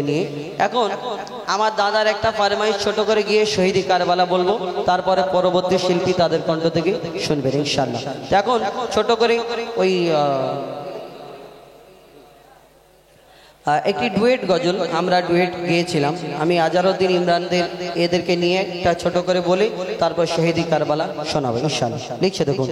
নিয়ে এখন আমার দাদার একটা ফরমাইশ ছোট করে গিয়ে শহীদ কারবালা বলবো, তারপরে পরবর্তী শিল্পী তাদের কণ্ঠ থেকে শুনবেন ইনশাআল্লাহ। এখন ছোট করে ওই একটি ডুয়েট গজল আমরা ডুয়েট গিয়েছিলাম, আমি আজহারউদ্দিন ইমরানদের এদেরকে নিয়ে একটা ছোট করে বলে তারপর শহীদ কারবালা শোনাবো ইনশাআল্লাহ। লিখছে দেখুন।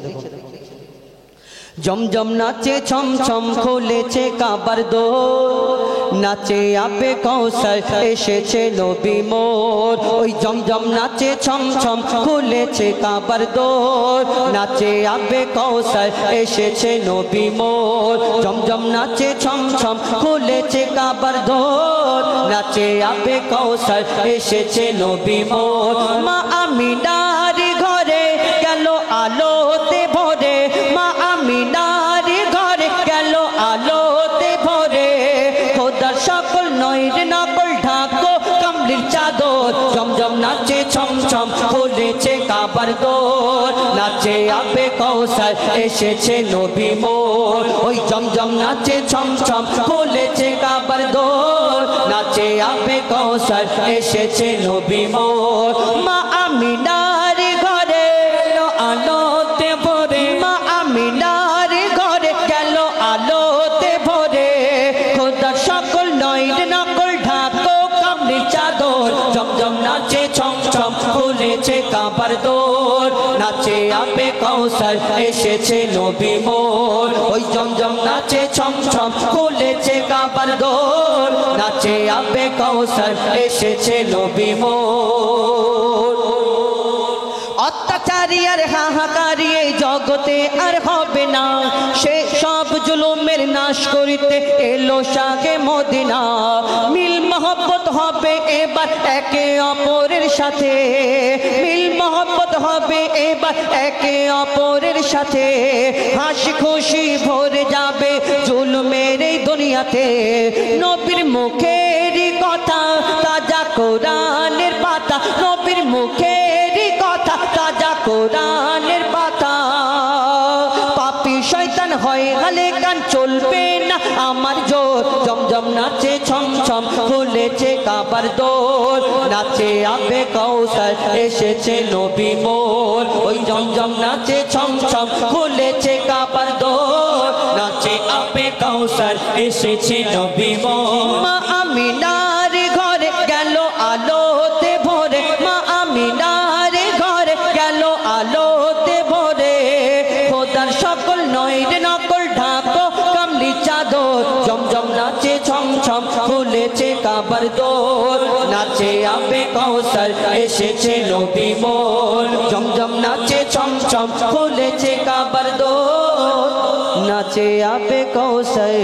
জমজম নাচে ছম ছম খুলেছে কাবার দোর, নাচে আবে কৌশল এসেছে নবী মোর। ওই জমজম নাচে ছম ছম খুলেছে কাবার দোর, নাচে আবে কৌশল এসেছে নবী মোর। জমজম নাচে ছম ছম খুলেছে কাবার দোর, নাচে আবে কৌশল এসেছে নবী মোর। মা আমিনার ঘরে গেল আলোতে ভরে, মা আমিনার ঘরে গেল আলোতে ভরে। খোদার সকল নৈর নকল ঢাকো কমলির চাদর, জমজম নাচে ছম ছম খুলেছে কাবার দোর, নাচে আবে কৌশল এসেছে নবী মোর। ওই জমজম নাচে ছম ছম খুলেছে কাবার দোর, নাচে আবে কৌশল এসেছে নবী মোর। মা আমিনার ঘরে গেল আলোতে ভরে, মা আমিনার ঘরে গেল আলোতে ভরে। খোদার সকল নৈর নকল ঢাকো কমলির চাদর, জমজম নাচে ছম ছম খুলেছে কাবার দোর, নাচে আবে কৌশল এসেছে নবী মোর। ওই জমজম নাচে ছম ছম খুলেছে কাবার দোর, নাচে আবে কৌশল এসেছে নবী মোর। অত্যাচারী আর হাহাকারী এই জগতে আর হবে না, সে সব জুলুমের নাশ করিতে এলো শাহে মদিনা। মিল মহব্বত হবে এবার একে অপরের সাথে, মিল মহব্বত হবে এবার একে অপরের সাথে। হাসি খুশি ভরে যাবে জুলুমের এই দুনিয়াতে, নবীর মুখের কথা তাজা কোরআনের পাতা, নবীর মুখের কথা তাজা কোরআনের পাতা। পাপী শয়তান হয় গালে গান চলবে না আমার জোর, জমজম নাচে ছম ছম খুলেছে কাবার দোর, নাচে আবে কৌশল এসেছে নবী মোর। ওই জমজম নাচে ছম ছম খুলেছে কাবার দোর, নাচে আবে কৌশল এসেছে নবী মোর। মা আমিনার ঘরে গেল আলোতে ভরে, মা আমিনার ঘরে গেল আলোতে ভরে। খোদার সকল নৈর নকল ঢাকো কমলি চাদর, জমজম নাচে ছম ছম খুলেছে কাবার দোর, নাচে আবে কৌশল এসেছে নবী মোর। জমজম নাচে ছম ছম খুলেছে কাবার দোর, নাচে আবে কৌশল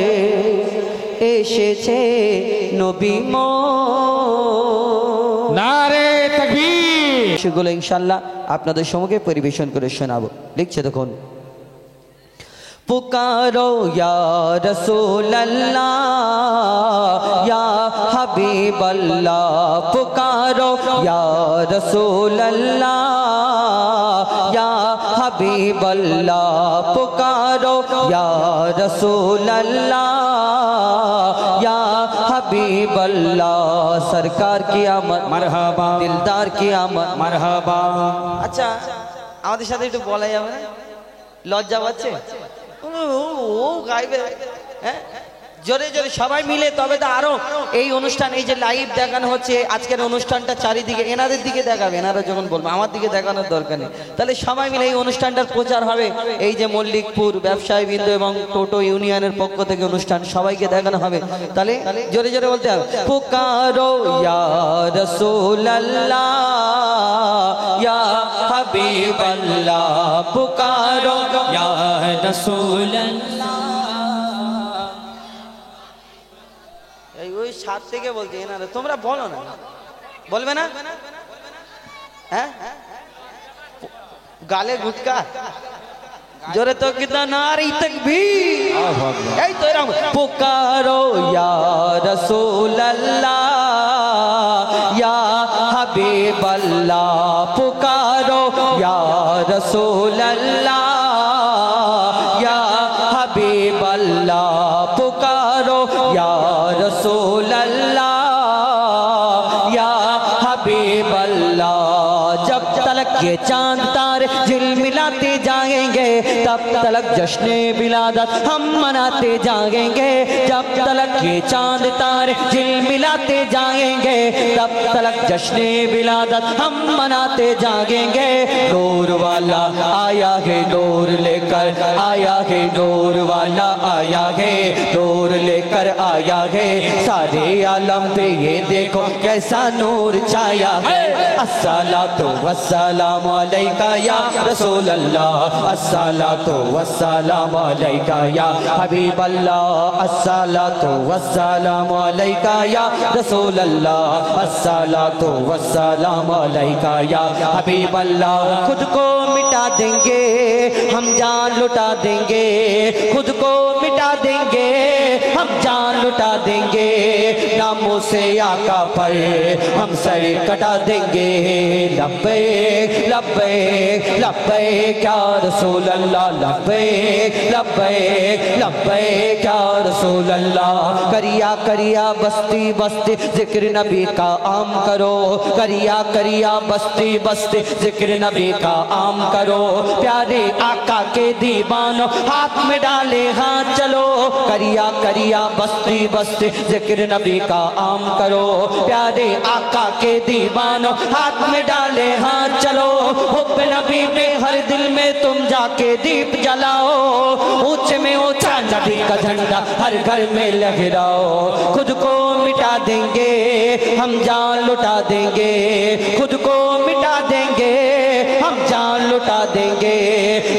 এসেছে নবী মোর। নারে তাকবীর। সেগুলো ইনশাআল্লাহ আপনাদের সম্মুখে পরিবেশন করে শোনাবো। লিখছে দেখুন। পুকারো ইয়া রাসূলুল্লাহ ইয়া হাবিবাল্লাহ, পুকারো ইয়া রাসূলুল্লাহ ইয়া হাবিবাল্লাহ, পুকারো ইয়া রাসূলুল্লাহ ইয়া হাবিবাল্লাহ। সরকার কি আমত মারহাবা, দিলদার কি আমত মারহাবা। আচ্ছা আমাদের সাথে একটু বলা যাবে না? লজ্জা পাচ্ছে? ও গাইবে, হ্যাঁ জোরে জোরে সবাই মিলে, তবে তো আরো এই অনুষ্ঠান, এই যে লাইভ দেখানো হচ্ছে আজকের অনুষ্ঠানটা চারিদিকে এনাদের দিকে দেখাবে, এনারা যখন বলবো আমার দিকে দেখানোর দরকার নেই, তাহলে সবাই মিলে এই অনুষ্ঠানটার প্রচার হবে। এই যে মল্লিকপুর ব্যবসায়ী বৃন্দ এবং টোটো ইউনিয়নের পক্ষ থেকে অনুষ্ঠান সবাইকে দেখানো হবে, তাহলে জোরে জোরে বলতে হবে। পুকারো ইয়া রাসূলুল্লাহ ইয়া হাবিবাল্লাহ, পুকারো ইয়া রাসূলুল্লাহ। ওই সাত থেকে বলছে এনারা, তোমরা বলো না, বলবে না? হ্যাঁ গালে গুটকা জোরে তো কিতা নারী তাকবীর। এই তো এরকম পুকারো ইয়া রাসূলুল্লাহ ইয়া হাবিবাল্লাহ, পুকারো ইয়া রাসূলুল্লাহ ইয়া হাবিবাল্লাহ, পুকারো ইয়া রাসূলুল্লাহ ये चांद तारे झिलमिलाते जाएंगे, तब तलक जश्न विलादत हम मनाते जाएंगे। जब तलक ये चांद तारे झिलमिलाते जाएंगे, तब तलक जश्न विलादत हम मनाते जाएंगे। नूर वाला आया है, नूर लेकर आया है, नूर वाला आया है, नूर लेकर आया है। सारे आलम पे ये देखो कैसा नूर छाया है। अस्सलातु वस्सलामु अलैका या रसूल अल्लाह, अस्सलातु वस्सलामु अलैका या हबीब अल्लाह, अस्सलातु वस्सलामु अलैका या रसूल अल्लाह, अस्सलातु वस्सलामु अलैका या हबीब अल्लाह। खुद को मिटा देंगे हम जान लुटा देंगे, खुद को मिटा देंगे हम जान लुटा देंगे। नामों से आका पर हम सर कटा देंगे। लब्बैक लब्बैक लब्बैक या रसूल अल्लाह, लब्बैक लब्बैक लब्बैक या रसूल अल्लाह। करिया करिया बस्ती बस्ती जिक्र नबी का आम करो, करिया करिया बस्ती बस्ती जिक्र नबी का आम करो। प्यारे आका के दीवानों हाथ में डाले हाथ चलो, करिया करिया बस्ती बस्ती जिक्र नबी का आम करो। प्यारे आका के दीवानों हाथ में डाले हाथ चलो। हुब्ब नबी में हर दिल में तुम जाके दीप जलाओ, ऊंचे में ऊंचा नबी का झंडा हर घर में लहराओ। खुद को मिटा देंगे हम जान लुटा देंगे, खुद को मिटा देंगे हम जान लुटा देंगे।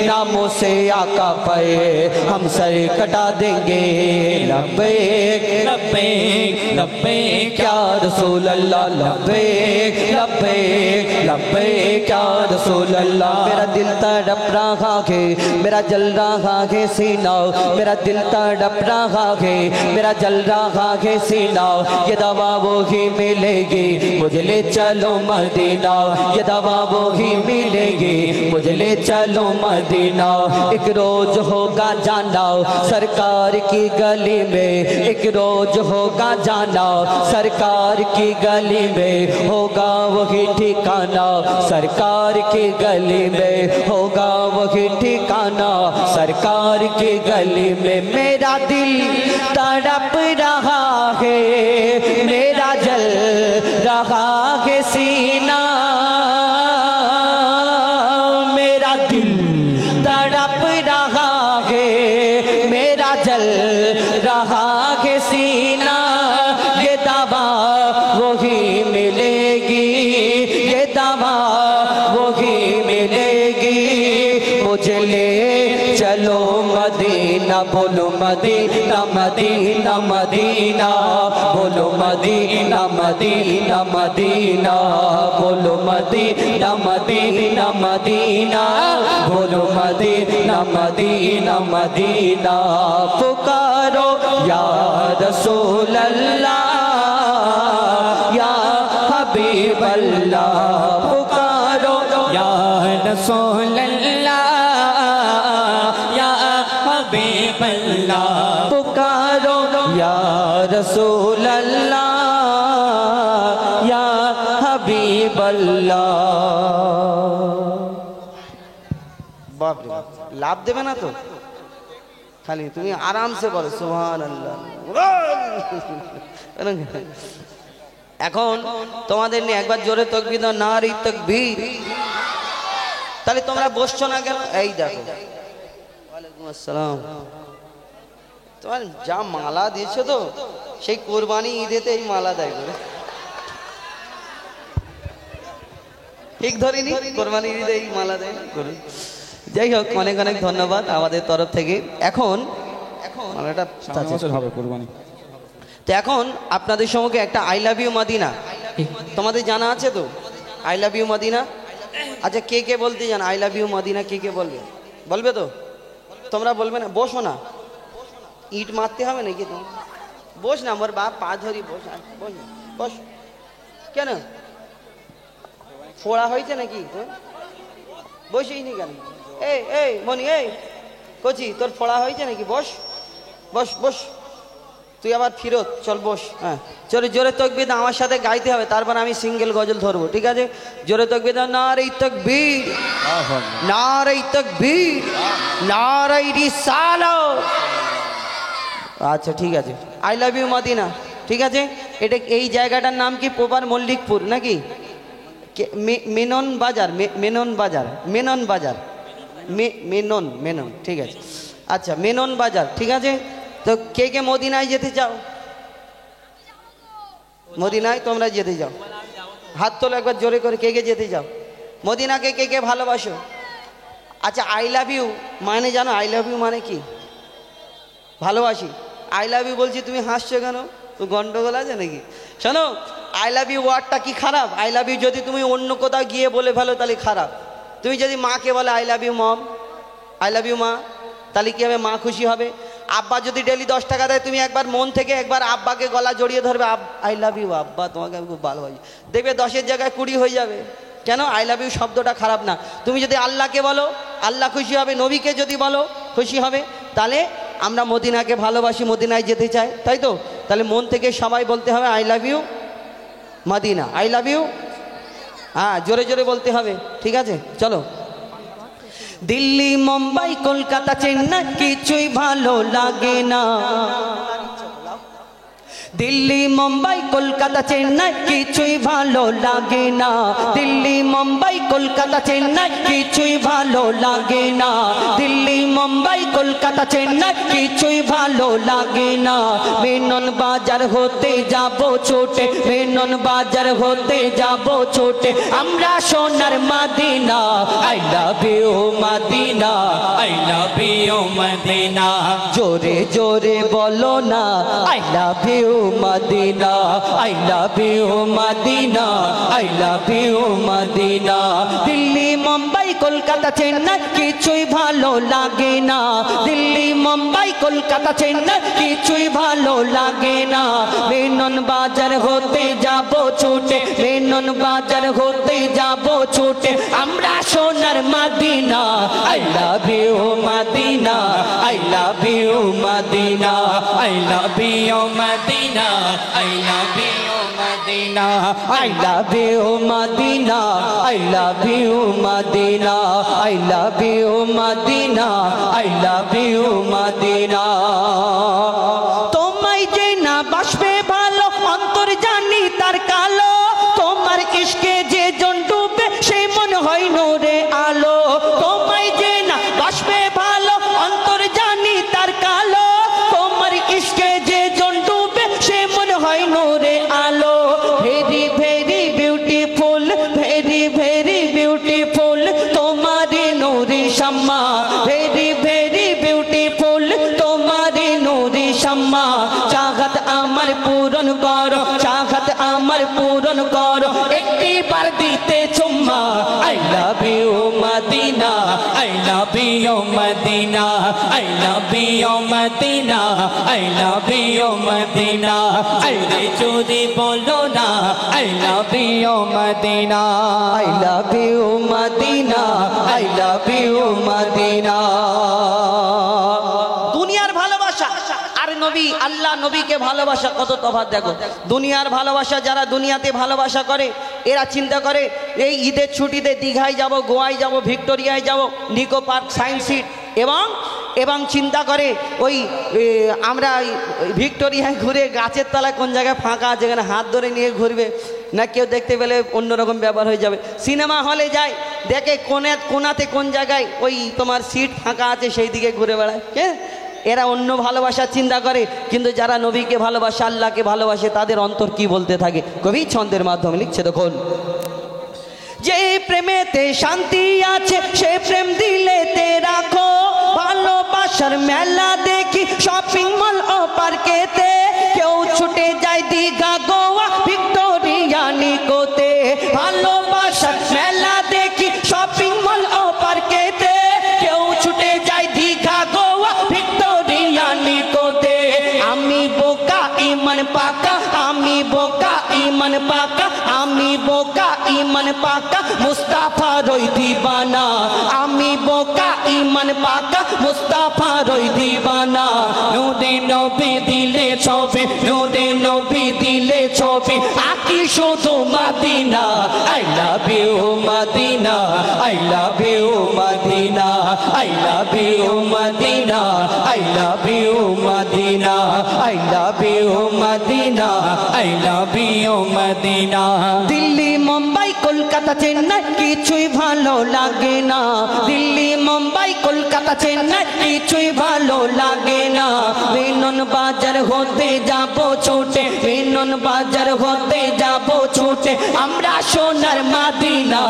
नामों से आका पर हम सर कटा देंगे। लब्बैक लब्बैक लब्बैक या रसूल अल्लाह, लब्बैक लब्बैक लब्बैक या रसूल अल्लाह। मेरा दिल तड़प रहा है, मेरा जल रहा है सीना, मेरा दिल तड़प रहा है, मेरा जल रहा है सीना। ये दवा वो ही मिलेगी मुझे ले चलो मदीना, ये दवा वो ही मिलेगी मुझे ले चलो मदीना। एक रोज होगा जाना सरकार की गली में, एक रोज होगा जाना सरकार की गली में, होगा वही ठिकाना सरकार की गली में, होगा वही ठिकाना सरकार की गली में। मेरा दिल तड़प रहा है, मेरा जल रहा है सीना, मेरा दिल तड़प रहा है, मेरा जल रहा है सीना। ये दवा वही मिलेगी, ये दवा वही मिलेगी मुझे ले चलो मदीना। बोलो मदीना मदीना मदीना, बोलो मदीना मदीना मदीना, बोलो मदीना मदीना मदीना, बोलो मदीना मदीना मदीना। पुकारो या रसूल अल्लाह या हबीब अल्लाह, पुकारो या रसूल अल्लाह या हबीब अल्लाह, पुकारो या रसूल अल्लाह या हबीब अल्लाह। बाप रे बाप, लाभ देবে না তো, খালি তুমি আরাম সে বলো সুবহানাল্লাহ। এখন তোমাদের নিয়ে একবার জোরে তাকবীর দাও, নারী তাকবীর। তাহলে তোমরা বসছো না কেন? এই দেখো, ওয়ালাইকুম আসসালাম। তোমার যা মালা দিয়েছো তো সেই কোরবানি ঈদেতে এই মালা দেয় করে, ঠিক ধরিনি? কোরবানি ঈদে এই মালা দেয় করে। যাই হোক, অনেক অনেক ধন্যবাদ আমাদের তরফ থেকে। এখন মালাটা হবে কোরবানি। তো এখন আপনাদের সম্মুখে একটা আই লাভ ইউ মদিনা তোমাদের জানা আছে তো? I love you Medina. আচ্ছা, কে কে বলতে জান আই লাভ ইউ মদিনা? কে কে বলবে? বলবে তো? তোমরা বলবে না? বসো না, ইট মারতে হবে নাকি? তো বস না, আমার বাপ পা ধরি, বস বস বস। কেন ফোড়া হয়েছে নাকি? বসিস নি কেন? এই এই মনি, এই কচি, তোর ফোড়া হয়েছে নাকি? বস বস বস তুই আবার ফিরত চল বস। হ্যাঁ জোরে জোরে তকবীর দাও, আমার সাথে গাইতে হবে, তারপর আমি সিঙ্গেল গজল ধরবো, ঠিক আছে? জোরে তকবীর দাও, নারে তাকবীর, নারে তাকবীর, নারে রিসালাত। আচ্ছা ঠিক আছে, আই লাভ ইউ মদিনা, ঠিক আছে? এটা এই জায়গাটার নাম কি? প্রপার মল্লিকপুর নাকি? মেনন বাজার, মেনন বাজার, মেনন বাজার, মেনন, মেনন, ঠিক আছে। আচ্ছা মেনন বাজার, ঠিক আছে। তো কে কে মদিনায় যেতে চাও? মদিনায় তোমরা যেতে যাও, হাত তোলো একবার জোরে করে, কে কে যেতে যাও মদিনাকে? কে কে ভালোবাসো? আচ্ছা আই লাভ ইউ মানে জানো? আই লাভ ইউ মানে কি? ভালোবাসি। আই লাভ ইউ বলছি, তুমি হাসছো কেন? তো গন্ডগোল আছে নাকি? শোনো, আই লাভ ইউ ওয়ার্ডটা কি খারাপ? আই লাভ ইউ যদি তুমি অন্য কোথাও গিয়ে বলে ফেলো তাহলে খারাপ। তুমি যদি মাকে বলে I love you mom, I love you মা, তাহলে কি হবে? মা খুশি হবে। আব্বা যদি ডেলি 10 টাকা দেয়, তুমি একবার মন থেকে একবার আব্বাকে গলা জড়িয়ে ধরবে, আই লাভ ইউ আব্বা, তোমাকে আমি খুব ভালোবাসি, দেখবে 10-এর জায়গায় 20 হয়ে যাবে। কেন? আই লাভ ইউ শব্দটা খারাপ না। তুমি যদি আল্লাহকে বলো, আল্লাহ খুশি হবে। নবীকে যদি বলো, খুশি হবে। তাহলে আমরা মদিনাকে ভালোবাসি, মদিনায় যেতে চাই, তাই তো? তাহলে মন থেকে সবাই বলতে হবে I love you Medina, I love you. হ্যাঁ জোরে জোরে বলতে হবে, ঠিক আছে? চলো। দিল্লি মুম্বাই কলকাতা চেন্নাই কিছুই ভালো লাগে না, দিল্লি মুম্বাই কলকাতা চেন্নাই কিছুই ভালো লাগে না, দিল্লি মুম্বাই কলকাতা চেন্নাই কিছুই ভালো লাগে না, দিল্লি মুম্বাই কলকাতা চেন্নাই কিছুই ভালো লাগে না। মেনন বাজার হতে যাব ছোটে, মেনন বাজার হতে যাব ছোটে, আমরা সোনার Medina, I love you Medina, I love you Medina. জোরে জোরে বলো না, I love you Medina, I love you Medina, I love you Medina. Delhi Mumbai Kolkata Chennai কিছুই ভালো লাগে না, দিল্লি মুম্বাই কলকাতা চেন্নাই কিছুই ভালো লাগে না। মেনন বাজার হতে যাব ছোটে, মেনন বাজার হতে যাব ছোটে, আমরা সোনার Medina, I love you Medina, I love you Medina, I love you Medina, I love you Madina, I love you Madina, I love you Madina, I love you Madina, I love you Madina। তোমায় যে না বাসবে ভালো, অন্তর জানি তার কালো, তোমার ইশকে যে জন ডুবে সে মন হয় নূরে আলো। তোমায় যে না বাসবে ভালো, অন্তর জানি তার কালো, তোমার ইশকে যে জন ডুবে সে মন হয় নূরে আলো। Very very beautiful, very very beautiful তোমারি নূরি শাম্মা, ভেরি ভেরি বিউটিফুল তোমারি নূরি শাম্মা। চাহত আমার পূরণ করো, চাহত আমার পূরণ করো, একটি বার দিতে চুম্মা। I love you Medina, I love you Medina, I love you Medina, I love you Madina. আরে যদি বলো না I love you Medina, I love you Medina, I love you Madina. দুনিয়ার ভালোবাসা আর নবী, আল্লাহ নবীকে ভালোবাসা কত তফাৎ দেখো। দুনিয়ার ভালোবাসা, যারা দুনিয়াতে ভালোবাসা করে এরা চিন্তা করে এই ঈদের ছুটিতে দীঘায় যাব, গোয়ায় যাব, ভিক্টোরিয়ায় যাব, নিকো পার্ক, সায়েন্স সিটি, এবং চিন্তা করে ওই আমরা ভিক্টোরিয়ায় ঘুরে গাছের তলায় কোন জায়গায় ফাঁকা আছে যেখানে হাত ধরে নিয়ে ঘুরবে, না কেউ দেখতে পেলে অন্যরকম ব্যাপার হয়ে যাবে। সিনেমা হলে যায়, দেখে কোনাতে কোন জায়গায় ওই তোমার সিট ফাঁকা আছে সেই দিকে ঘুরে বেড়ায়। হ্যাঁ, এরা অন্য ভালোবাসার চিন্তা করে, কিন্তু যারা নবীকে ভালোবাসে, আল্লাহকে ভালোবাসে, তাদের অন্তর কি বলতে থাকে। কবি ছন্দের মাধ্যমে লিখছে, দেখুন, যে প্রেমেতে শান্তি আছে সে প্রেম দিলেতে রাখো, ভালোবাসার মেলা দেখি শপিং মল ও পার্কেতে, কেউ ছুটে যায় দীঘা, গোয়া, ভিক্টোরিয়া, নিকোতে। ভালোবাসার মেলা দেখি শপিং মল ও পার্কেতে, কেউ ছুটে যায় দীঘা, গোয়া, ভিক্টোরিয়া, নিকোতে। আমি বোকা ইমান পাকা, আমি বোকা ইমান ইমান পাকা আমি বোকা ইমান পাকা মুস্তাফার ওই দিবানা আমি বোকা ইমান পাকা মুস্তাফার ওই দিবানা নূরে নবী দিলে ছবি নূরে নবী দিলে ছবি আকি শুধু Medina I love you Medina I love you Medina I love you Medina I love you Medina I love you Medina I love you Medina Delhi Mumbai Kolkata Chennai কিছুই ভালো লাগে না দিল্লি মুম্বাই কলকাতা চেন্নাই কিছুই ভালো লাগে না বেনন বাজার হতে যাব ছুটে বেনন বাজার হতে যাব ছুটে আমরা সোনার Medina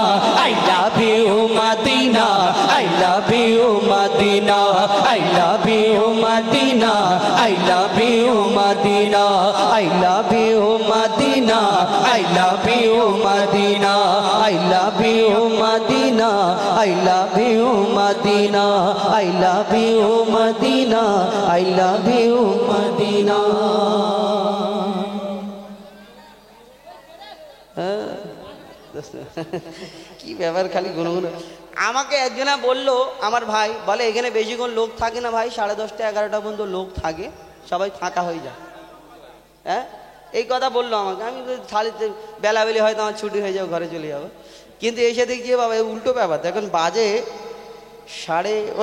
I love you Medina I love you Medina I love you Medina I love you Medina I love you Medina I love you Medina I love you Medina I love you Medina I love you Medina I love you Madina কি ব্যাপার খালি গুনগুন আমাকে একজনা বললো আমার ভাই বলে এখানে বেশিক্ষণ লোক থাকে না ভাই 10:30 11টা পর্যন্ত লোক থাকে সবাই ফাঁকা হয়ে যায় হ্যাঁ এই কথা বললো আমাকে আমি খালিতে বেলাবেলি হয়তো আমার ছুটি হয়ে যাবে ঘরে চলে যাবো কিন্তু এসে দেখছি বাবা উল্টো ব্যাপার এখন বাজে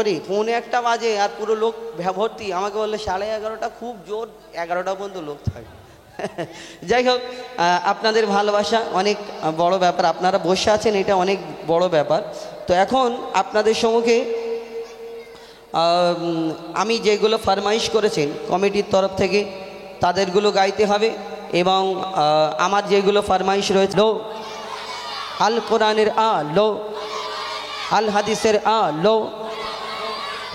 1:30 বাজে আর পুরো লোক ভর্তি আমাকে বললো 11:30 খুব জোর 11টা পর্যন্ত লোক থাকে যাই হোক আপনাদের ভালোবাসা অনেক বড় ব্যাপার আপনারা বসে আছেন এটা অনেক বড় ব্যাপার তো এখন আপনাদের সম্মুখে আমি যেগুলো ফরমাইশ করেছেন কমিটির তরফ থেকে তাদেরগুলো গাইতে হবে এবং আমার যেগুলো ফরমাইশ রয়েছে লো আল কোরআনের লো আল হাদিসের লো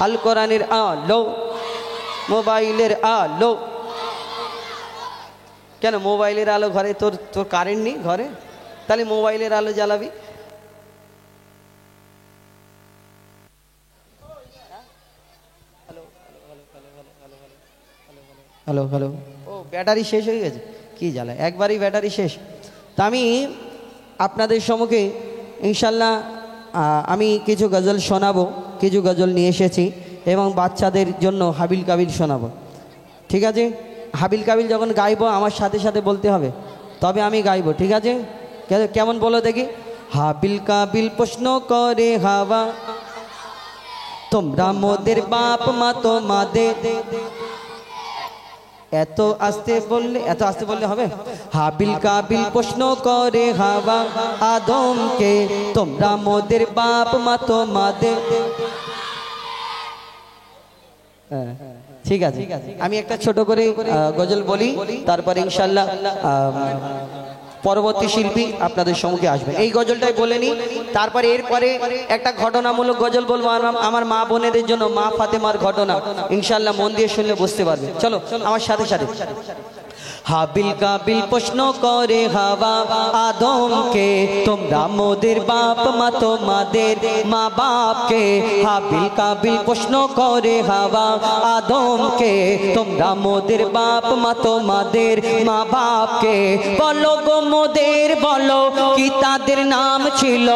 আল কোরআনের লো মোবাইলের লো কেন মোবাইলের আলো ঘরে তোর কারেন্ট নেই ঘরে তাহলে মোবাইলের আলো জ্বালাবি হ্যালো হ্যালো ও ব্যাটারি শেষ হয়ে গেছে কি জ্বালা একবারই ব্যাটারি শেষ তা আমি আপনাদের সম্মুখে ইনশাল্লাহ আমি কিছু গজল শোনাবো কিছু গজল নিয়ে এসেছি এবং বাচ্চাদের জন্য হাবিল কাবিল শোনাবো ঠিক আছে হাবিল কাবিল যখন গাইবো আমার সাথে সাথে বলতে হবে তবে আমি গাইবো ঠিক আছে কেমন বলো দেখি হাবিল কাবিল প্রশ্ন করে হাওয়া তোমরা মোদের বাপ মা তোমাদের এত আস্তে বললে হবে হাবিল কাবিল প্রশ্ন করে হাওয়া আদমকে তোমরা মোদের বাপ মা তোমাদের ঠিক আছে আমি একটা ছোট করে গজল বলি তারপরে ইনশাল্লাহ পরবর্তী শিল্পী আপনাদের সম্মুখে আসবে এই গজলটাই বলে নি তারপরে এরপরে একটা ঘটনামূলক গজল বলবো আমার মা বোনেদের জন্য মা ফাতেমার ঘটনা ইনশাল্লাহ মন দিয়ে শুনলে বুঝতে পারবে চলো আমার সাথে সাথে হাবিল কাবিল প্রশ্ন করে হাওয়া আদমকে তোমরা মোদের বাপ মা তোমাদের মা বাপকে হাবিল কাবিল প্রশ্ন করে হাওয়া আদমকে তোমরা মোদের বাপ মা তোমাদের মা বাপকে বলো গো মোদের বলো কি তাদের নাম ছিল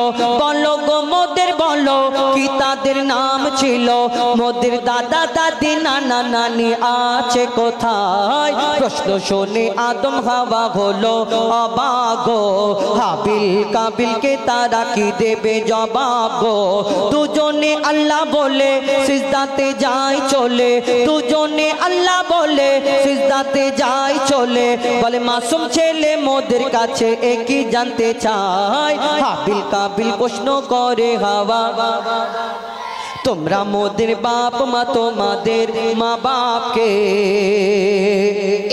বলো গো মোদের বলো কি তাদের নাম ছিল মোদের দাদা দাদি নানা নানি আছে কোথায় প্রশ্ন শোনে আদম হাওয়া হলো অবাক গো হাবিল কাবিলকে তারা কি দেবে জবাব গো দুজনে আল্লাহ বলে সিজদাতে যায় চলে দুজনে আল্লাহ বলে সিজদাতে যায় চলে বলে মাসুম ছেলে মোদের কাছে একই জানতে চায় হাবিল কাবিল প্রশ্ন করে হাওয়া তোমরা মোদের বাপ মা তোমাদের মা বাপকে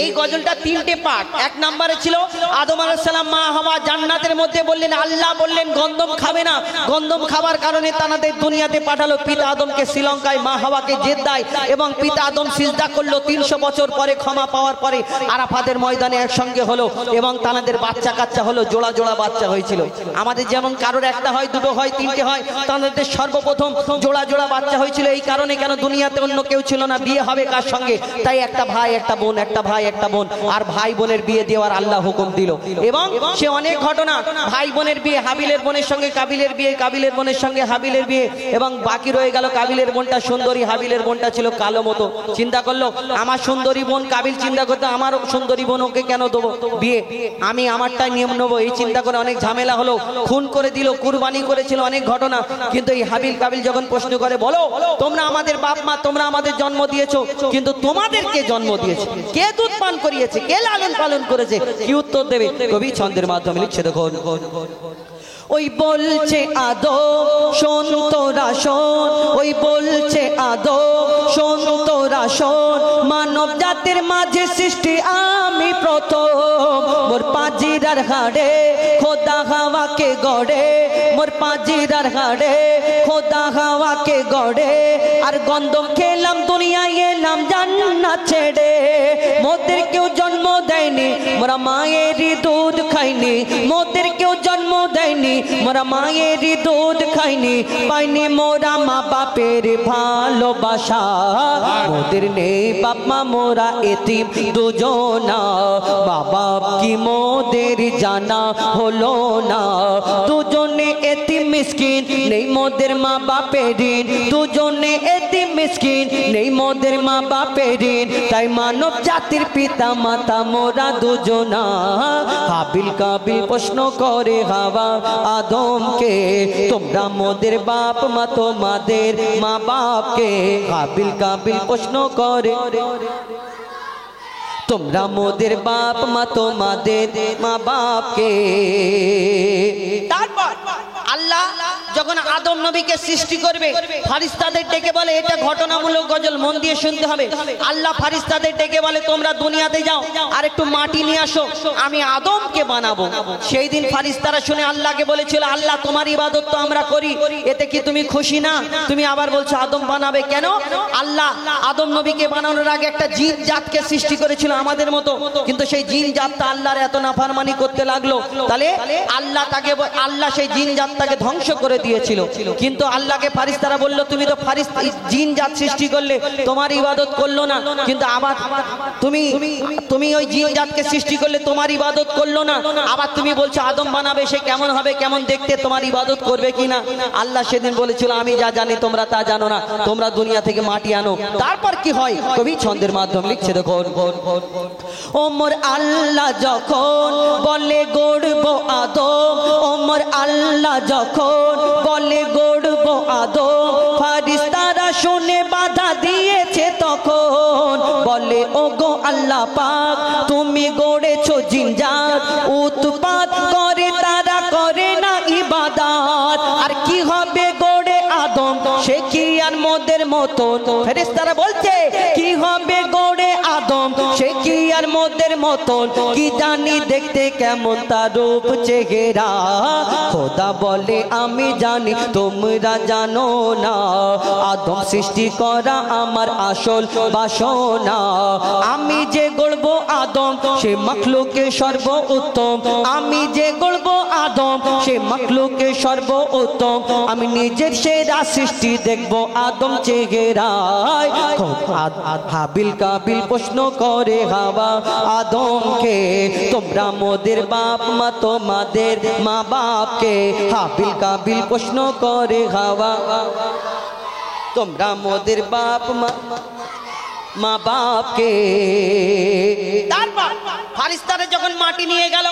এই গজলটা তিনটে পার্ট এক নম্বরে ছিল আদম আলাইহিস সালাম মা হাওয়া জান্নাতের মধ্যে বললেন আল্লাহ বললেন গন্ধম খাবে না গন্ধম খাবার কারণে তাদের দুনিয়াতে পাঠালো পিতা আদমকে শ্রীলঙ্কায় মা হাওয়াকে জেদ্দায় এবং পিতা আদম সিজদা করলো 300 বছর পরে ক্ষমা পাওয়ার পরে আরাফাতের ময়দানে একসঙ্গে হলো এবং তাদের বাচ্চা কাচ্চা হলো জোড়া জোড়া বাচ্চা হয়েছিল আমাদের যেমন কারোর একটা হয় দুটো হয় তিনটে হয় তাদের সর্বপ্রথম জোড়া জোড়া বাচ্চা হয়েছিল এই কারণে কেন দুনিয়াতে অন্য কেউ ছিল না বিয়ে হবে কার সঙ্গে তাই একটা ভাই একটা বোন একটা ভাই একটা বোন আর ভাই বোনের বিয়ে দেওয়ার আল্লাহ হুকুম দিল। এবং সে অনেক ঘটনা, ভাই বোনের বিয়ে, হাবিলের বোনের সঙ্গে কাবিলের বিয়ে, কাবিলের বোনের সঙ্গে হাবিলের বিয়ে, এবং বাকি রয়ে গেল কাবিলের বোনটা সুন্দরী, হাবিলের বোনটা ছিল কালো মতো। চিন্তা করলো আমার সুন্দরী বোন, কাবিল চিন্তা করতে আমার সুন্দরী বোন ওকে কেন দেবো বিয়ে, আমি আমারটাই নিয়ম নেবো, এই চিন্তা করে অনেক ঝামেলা হলো, খুন করে দিল, কুরবানি করেছিল, অনেক ঘটনা। কিন্তু এই হাবিল কাবিল যখন প্রশ্ন করে, বলো তোমরা আমাদের বাপ মা, তোমরা আমাদের জন্ম দিয়েছো, কিন্তু তোমাদেরকে জন্ম দিয়েছে কে, দুধ পান করিয়েছে কে, লালন পালন করেছে, কি উত্তর দেবে? কবি ছন্দের মাধ্যমে লিখছে, দেখো ওই বলছে আদম শোন তোরা শোন, ওই বলছে আদম শোন তোরা শোন, মানব জাতির মাঝে সৃষ্টি আমি প্রথম, মোর পাজিরার হাড়ে খোদা হাওয়াকে গড়ে, মোর পাজিরার হাড়ে খোদা হাওয়াকে গড়ে, আর গন্ধম খেলাম দুনিয়ায় এলাম জান্নাত ছেড়ে, মোদের কেউ জন্ম দেয়নি মোরা মায়েরই দুধ খাইনি, মোদের কেউ জন্ম দেয়নি মোরা মায়েরই দুধ খাইনি, পাইনি মোরা মা বাপের ভালোবাসা, মোদের নেই বাপ মা মোরা এতিম দুজনা, বাবা কি মোদের জানা হলো না, দুজনে এতিম মিসকিন নেই মোদের মা বাপের ঋণ, দুজনে এতিম মিসকিন নেই মোদের মা বাপের ঋণ, তাই মানব জাতির পিতা মাতা মোরা দুজনা, হাবিল কাবিল প্রশ্ন করে হাওয়া আদমকে, তোমরা মোদের বাপ মা তোমাদের মা বাপকে, হাবিল কাবিল প্রশ্ন করে তোমরা মোদের বাপ মা তোমাদের মা বাপকে। তারপর আল্লাহ যখন আদম নবীকে সৃষ্টি করবে, ফারিস্তাদের ডেকে বলে, এটা ঘটনামূলক গজল, মন দিয়ে শুনতে হবে। আল্লাহ ফারিস্তাদের ডেকে বলে, তোমরা দুনিয়াতে যাও আর একটু মাটি নিয়ে আসো, আমি আদমকে বানাবো। সেই দিন ফারিস্তারা শুনে আল্লাহকে বলেছিল, আল্লাহ তোমার ইবাদত তো আমরা করি, এতে কি তুমি খুশি না? তুমি আবার বলছো আদম বানাবে কেন? আল্লাহ আদম নবীকে বানানোর আগে একটা জিন জাতকে সৃষ্টি করেছিল আমাদের মতো, কিন্তু সেই জিন জাতটা আল্লাহর এত নাফরমানি করতে লাগলো, তাহলে আল্লাহ সেই জিন জাতটাকে ধ্বংস করে দিয়েছিল। কিন্তু আল্লাহকে ফারিস্তারা বলল, তুমি তো জিন জাত সৃষ্টি করলে, তোমার ইবাদত করলো না, কিন্তু আবার তুমি ওই জিন জাতকে সৃষ্টি করলে, তোমার ইবাদত করলো না, আবার তুমি বলছো আদম বানাবে, সে কেমন হবে, কেমন দেখতে, তোমার ইবাদত করবে কিনা? আল্লাহ সেদিন বলেছিল, আমি যা জানি তোমরা তা জানো না, তোমরা দুনিয়া থেকে মাটি আনো। তারপর কি হয় কবি ছন্দের মাধ্যমে লিখছে, দেখো ওমর আল্লাহ যখন বলে গড়ব আদম, ওমর আল্লাহ যখন বলে গড়ব আদম, ফারিস্তারা শুনে বাধা দিয়েছে তখন, বলে ওগো আল্লাহ পাক তুমি গড়েছো জিনজাত, উৎপাত করে তারা করে না ইবাদত, আর কি হবে গড়ে আদম সে কি আর মোদের মতন? ফেরেশতারা বলছে কি হবে গড়ে আদম সে কি আর মোদের মতন, কি জানি দেখতে কেমন তার রূপ চেহারা, খোদা বলে আমি জানি তোমরা জানো না, আদম সৃষ্টি করা আমার আসল বাসনা, আমি যে গড়ব আদম সে মাখলুকে সর্ব উত্তম, আমি যে গড়ব আদম সে মাখলুকে সর্ব উত্তম, আমি নিজের সেরা সৃষ্টি দেখবো আদম চেহারায়। হাবিল কাবিল প্রশ্ন করে হাওয়া আদমকে, তোমরা মোদের বাপ মা তোমাদের মা বাপকে, হাবিল কাবিল প্রশ্ন করে হাওয়া, তোমরা মোদের বাপ মা বাপকে। তারপর ফারিস্তাদের যখন মাটি নিয়ে গেল,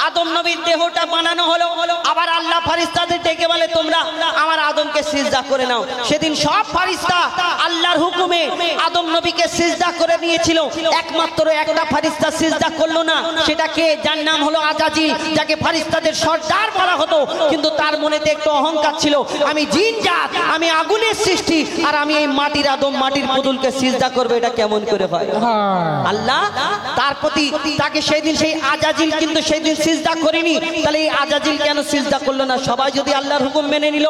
আদম নবীর দেহটা বানানো হলো, আবার আল্লাহ ফারিস্তাদের ডেকে বলে, তোমরা আমার আদমকে সিজদা করে নাও। সেদিন সব ফারিস্তা আল্লাহর হুকুমে আদম নবীকে সিজদা করে নিয়েছিল, একমাত্র একটা ফারিস্তা সিজদা করলো না, সেটা কে? যার নাম হলো আজাজিল, যাকে ফারিস্তাদের সর্দার বলা হতো, কিন্তু তার মনেতে একটু অহংকার ছিল, আমি জিন জাত, আমি আগুনের সৃষ্টি, আর আমি এই মাটির আদম মাটির পুতুলকে সিজদা করবে, এটা কেমন করে হয়? আল্লাহ তার প্রতি তাকে সেই দিন সেই আজাজিল কিন্তু সেই দিন সিজদা সিজদা করিনি, তাহলে এই আজাজিল কেন সিজদা করলো না? সবাই যদি আল্লাহর হুকুম মেনে নিল,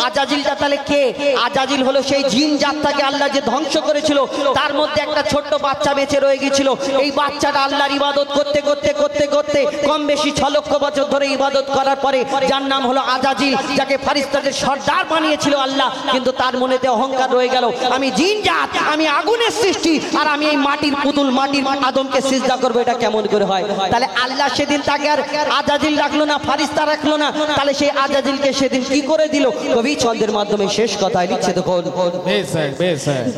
আজাজিলটা তাহলে কে? আজাজিল হলো সেই জিন জাতটাকে আল্লাহ যে ধ্বংস করেছিল, তার মধ্যে একটা ছোট্ট বাচ্চা বেঁচে রয়ে গেছিল। এই বাচ্চাটা আল্লাহর ইবাদত করতে করতে করতে করতে কম বেশি 6 লক্ষ বছর ধরে ইবাদত করার পরে যার নাম হলো আজাজিল, যাকে ফারিস্তাদের সর্দার বানিয়েছিল আল্লাহ, কিন্তু তার মনেতে অহংকার রয়ে গেল, আমি জিন জাত, আমি আগুনের সৃষ্টি, আর আমি এই মাটির পুতুল, মাটির আদমকে সিজদা করবো, এটা কেমন করে হয়? তাহলে আল্লাহ সেদিন তাকে আর আজাজিল রাখলো না, ফারিস্তা রাখলো না, তাহলে সেই আজাজিলকে সেদিন কি করে দিল? কবি ছন্দের মাধ্যমে শেষ কথায় লিখছে, দেখুন,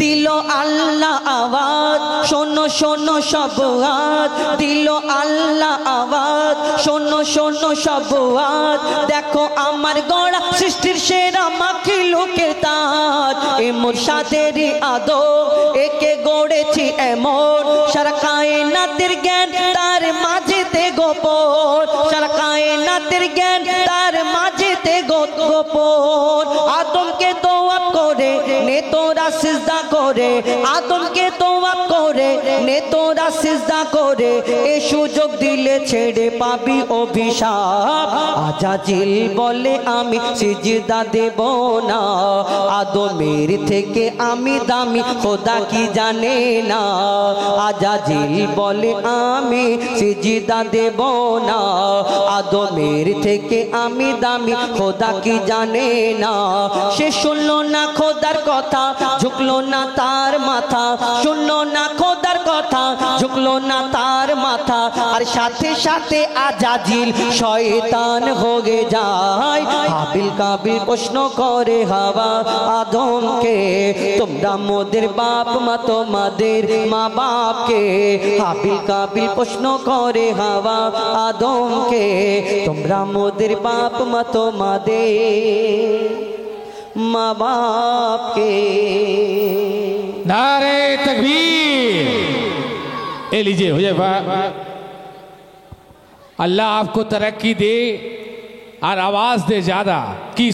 দিল আল্লাহ আওয়াজ, শোনো শোনো সব হাত, দিল আল্লাহ আওয়াজ, শোনো শোনো সব হাত, দেখো আমার গড়া সৃষ্টির সেরা মাখলুকের তাজ, এ মুর্শিদেরই আদব, একে গড়েছি এমন, সারা কায়নাতের জ্ঞান তার মাঝেতে গোপন, সারা কায়নাতের জ্ঞান তার মাঝেতে গোপন। আদমকে দোয়া করে নে তোরা সিজদা করে, আদমকে দোয়া করে নে তোরা সিজদা করে, এ সুযোগ দিলে ছেড়ে পাবি অভিশাপ। আজাজিল বলে আমি সিজদা দেব না, আদমের থেকে আমি দামি খোদা কি জানে না। আজাজিল বলে আমি সিজদা দেব না, আদমের থেকে আমি দামি খোদা কি জানে না। সে শুনলো না খোদার কথা, ঝুঁকলো না তার মাথা, শুনলো না খোদার কথা, ঝুঁকলো না তার মাথা, আর সাথে সাথে আজাজিল শয়তান হয়ে যায়। হাবিল কাবিল প্রশ্ন করে হাওয়া আদমকে, তোমরা মোদের বাপ মা তোমাদের মা বাপকে। হাবিল কাবিল প্রশ্ন করে হাওয়া আদমকে, তোমরা মোদের বাপ মা তোমাদের মা বাপকে। नारे तकबीर। ए लीजिए हुजैफा, अल्लाह आपको तरक्की दे और आवाज दे ज्यादा की।